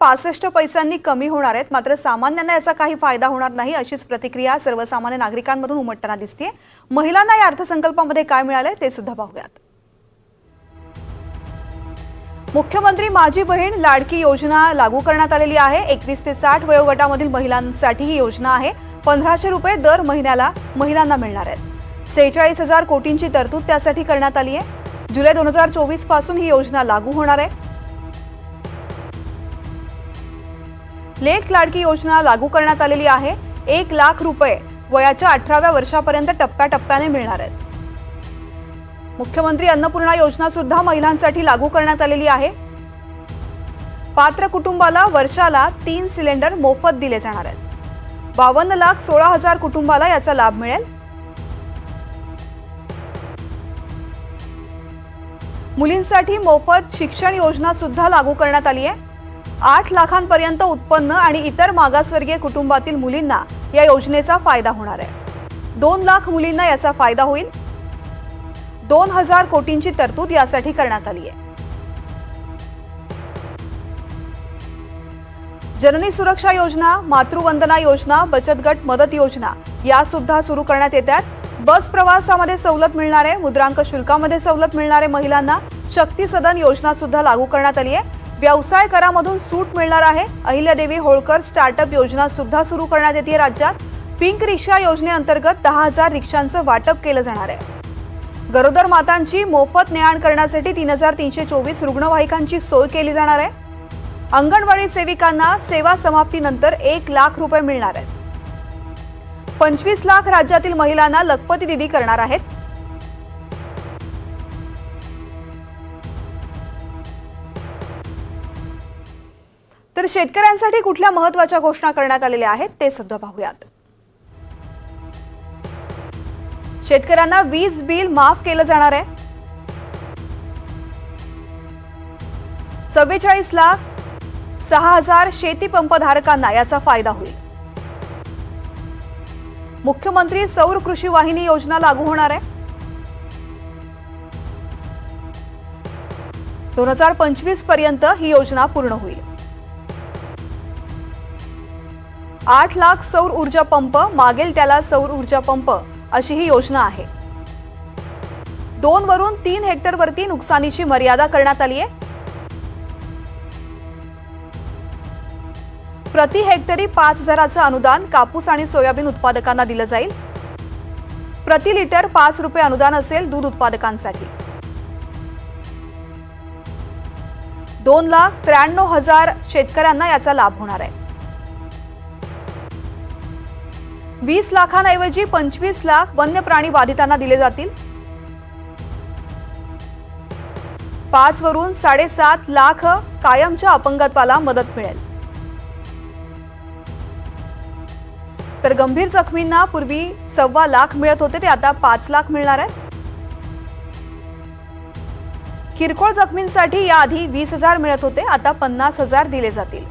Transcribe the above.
65 पैशांनी कमी होणार आहेत, मात्र सामान्यांना याचा काही फायदा होणार नाही अशीच प्रतिक्रिया सर्वसामान्य नागरिकांमधून उमटताना दिसते। महिलांना या अर्थसंकल्पामध्ये काय मिळाले ते सुद्धा पाहूयात। मुख्यमंत्री माझी बहीण लाडकी योजना लागू करण्यात आलेली आहे। 21 ते 60 वयोगटामधील महिलांसाठी ही योजना आहे। 1500 रुपये दर महिन्याला महिलांना मिळणार आहेत। 46,000 कोटींची तरतूद त्यासाठी करण्यात आली आहे। जुलै 2024 पासून ही योजना लागू होणार आहे। लेख लाडकी योजना लागू करण्यात आलेली आहे। 1 लाख रुपये वयाच्या 18व्या वर्षापर्यंत टप्प्याटप्प्याने मिळणार आहेत। मुख्यमंत्री अन्नपूर्णा योजना सुद्धा महिलांसाठी लागू करण्यात आलेली आहे। पात्र कुटुंबाला वर्षाला 3 सिलेंडर मोफत दिले जाणार आहेत। 52,16,000 कुटुंबाला याचा लाभ मिळेल। मुलींसाठी मोफत शिक्षण योजना सुद्धा लागू करण्यात आली आहे। 8 लाखांपर्यंत उत्पन्न आणि इतर मागासवर्गीय कुटुंबातील मुलींना या योजनेचा फायदा होणार आहे। 2 लाख मुलींना याचा फायदा होईल। 2000 कोटींची तरतूद यासाठी करण्यात आली आहे। जननी सुरक्षा योजना, मातृवंदना योजना, बचत गट मदत योजना या सुद्धा सुरू करण्यात येतात। बस प्रवासामध्ये सवलत मिळणार आहे। मुद्रांक शुल्कामध्ये सवलत मिळणार आहे। महिलांना शक्ती सदन योजना सुद्धा लागू करण्यात आली आहे। व्यवसाय करामधून सूट मिळणार आहे। अहिल्यादेवी होळकर स्टार्टअप योजना सुद्धा सुरू करण्यात येते राज्यात। पिंक रिक्षा योजनेअंतर्गत 10,000 रिक्षांचं वाटप केलं जाणार आहे। गरोदर मातांची मोफत ने-आण करण्यासाठी 3,324 रुग्णवाहिकांची सोय केली जाणार आहे। अंगणवाडी सेविकांना सेवा समाप्तीनंतर 1 लाख रुपये मिळणार आहेत। 25 लाख राज्यातील महिलांना लखपती दिदी करणार आहेत। तर शेतकऱ्यांसाठी कुठल्या महत्त्वाच्या घोषणा करण्यात आलेल्या आहेत ते सुद्धा पाहूयात। शेतकऱ्यांना वीज बिल माफ केलं जाणार आहे। 44,06,000 शेती पंप धारकांना याचा फायदा होईल। मुख्यमंत्री सौर कृषी वाहिनी योजना लागू होणार आहे। 2025 पर्यंत ही योजना पूर्ण होईल। 8 लाख सौर ऊर्जा पंप, मागेल त्याला सौर ऊर्जा पंप अशी ही योजना आहे। 2 वरून 3 हेक्टरवरती नुकसानीची मर्यादा करण्यात आली आहे। प्रति हेक्टरी 5,000चं अनुदान कापूस आणि सोयाबीन उत्पादकांना दिलं जाईल। प्रति लिटर 5 रुपये अनुदान असेल दूध उत्पादकांसाठी। 2,93,000 शेतकऱ्यांना याचा लाभ होणार आहे। 20 लाखांऐवजी 25 लाख वन्य प्राणी बाधितांना दिले जातील। 5 वरून 7.5 लाख कायमच्या अपंगत्वाला मदत मिळेल। तर गंभीर जखमींना पूर्वी 1.25 लाख मिळत होते ते आता 5 लाख मिळणार आहेत। किरकोळ जखमींसाठी याआधी 20,000 मिळत होते, आता 50,000 दिले जातील।